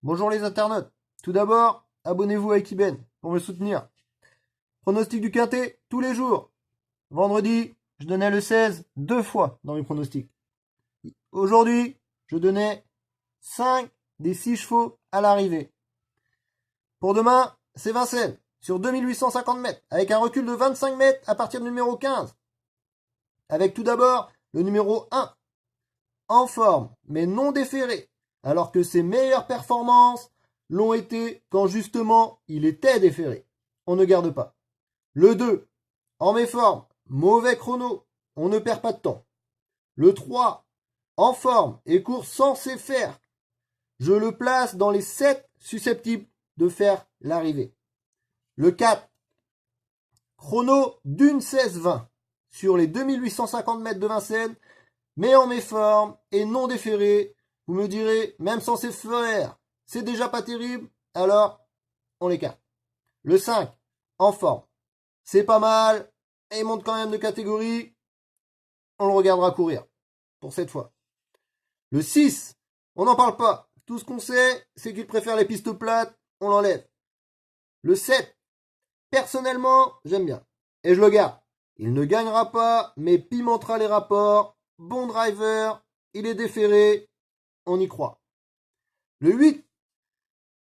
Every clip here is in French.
Bonjour les internautes. Tout d'abord, abonnez-vous à Equiben pour me soutenir. Pronostic du quintet tous les jours. Vendredi, je donnais le 16 deux fois dans mes pronostics. Aujourd'hui, je donnais 5 des 6 chevaux à l'arrivée. Pour demain, c'est Vincennes sur 2850 mètres avec un recul de 25 mètres à partir du numéro 15. Avec tout d'abord le numéro 1 en forme mais non déféré, alors que ses meilleures performances l'ont été quand justement il était déféré. On ne garde pas. Le 2, en méforme, mauvais chrono, on ne perd pas de temps. Le 3, en forme et court censé faire. Je le place dans les 7 susceptibles de faire l'arrivée. Le 4, chrono d'une 16-20 sur les 2850 mètres de Vincennes, mais en méforme et non déféré. Vous me direz, même sans ses frères, c'est déjà pas terrible, alors on l'écarte. Le 5, en forme. C'est pas mal, et il monte quand même de catégorie. On le regardera courir, pour cette fois. Le 6, on n'en parle pas. Tout ce qu'on sait, c'est qu'il préfère les pistes plates, on l'enlève. Le 7, personnellement, j'aime bien. Et je le garde. Il ne gagnera pas, mais pimentera les rapports. Bon driver, il est déféré, on y croit. Le 8,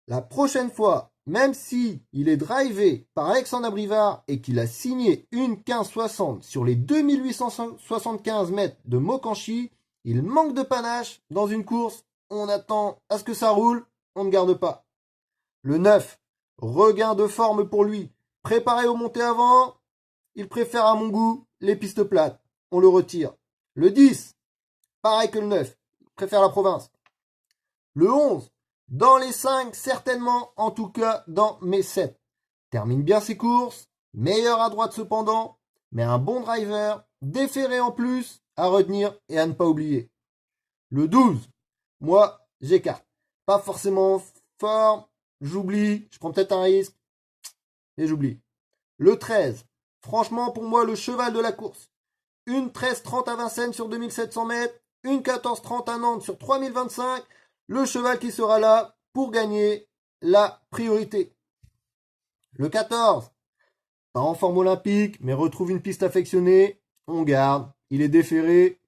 la prochaine fois, même si il est drivé par Alexandre Abrivard et qu'il a signé une 15-60 sur les 2875 mètres de Mokanchi, il manque de panache dans une course. On attend à ce que ça roule, on ne garde pas. Le 9, regain de forme pour lui. Préparé aux montées avant, il préfère à mon goût les pistes plates. On le retire. Le 10, pareil que le 9, il préfère la province. Le 11, dans les 5, certainement, en tout cas dans mes 7. Termine bien ses courses, meilleur à droite cependant, mais un bon driver, déféré en plus, à retenir et à ne pas oublier. Le 12, moi, j'écarte. Pas forcément fort, j'oublie, je prends peut-être un risque, et j'oublie. Le 13, franchement pour moi le cheval de la course. Une 13-30 à Vincennes sur 2700 mètres, une 14-30 à Nantes sur 3025, le cheval qui sera là pour gagner la priorité. Le 14, pas en forme olympique, mais retrouve une piste affectionnée, on garde, il est déféré,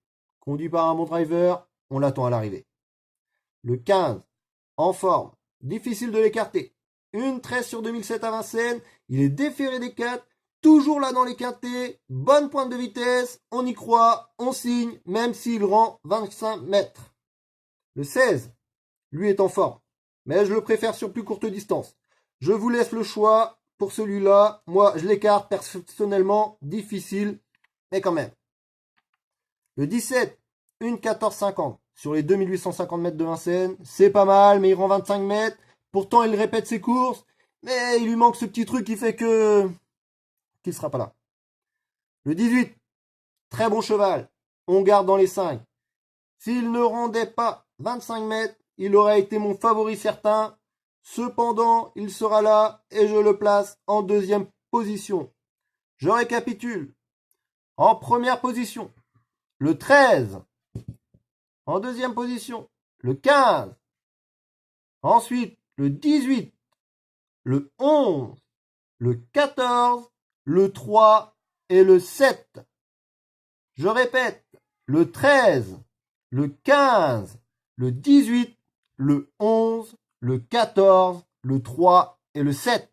conduit par un bon driver, on l'attend à l'arrivée. Le 15, en forme, difficile de l'écarter, une 13 sur 2007 à Vincennes, il est déféré des 4, toujours là dans les quintés, bonne pointe de vitesse, on y croit, on signe, même s'il rend 25 mètres. Le 16, lui est en forme, mais je le préfère sur plus courte distance. Je vous laisse le choix pour celui-là. Moi, je l'écarte personnellement, difficile, mais quand même. Le 17, une 14,50 sur les 2850 mètres de Vincennes. C'est pas mal, mais il rend 25 mètres. Pourtant, il répète ses courses, mais il lui manque ce petit truc qui fait qu'il ne sera pas là. Le 18, très bon cheval. On garde dans les 5. S'il ne rendait pas 25 mètres, il aurait été mon favori certain. Cependant, il sera là et je le place en deuxième position. Je récapitule. En première position, le 13. En deuxième position, le 15. Ensuite, le 18, le 11, le 14, le 3 et le 7. Je répète, le 13, le 15, le 18, le 11, le 14, le 3 et le 7.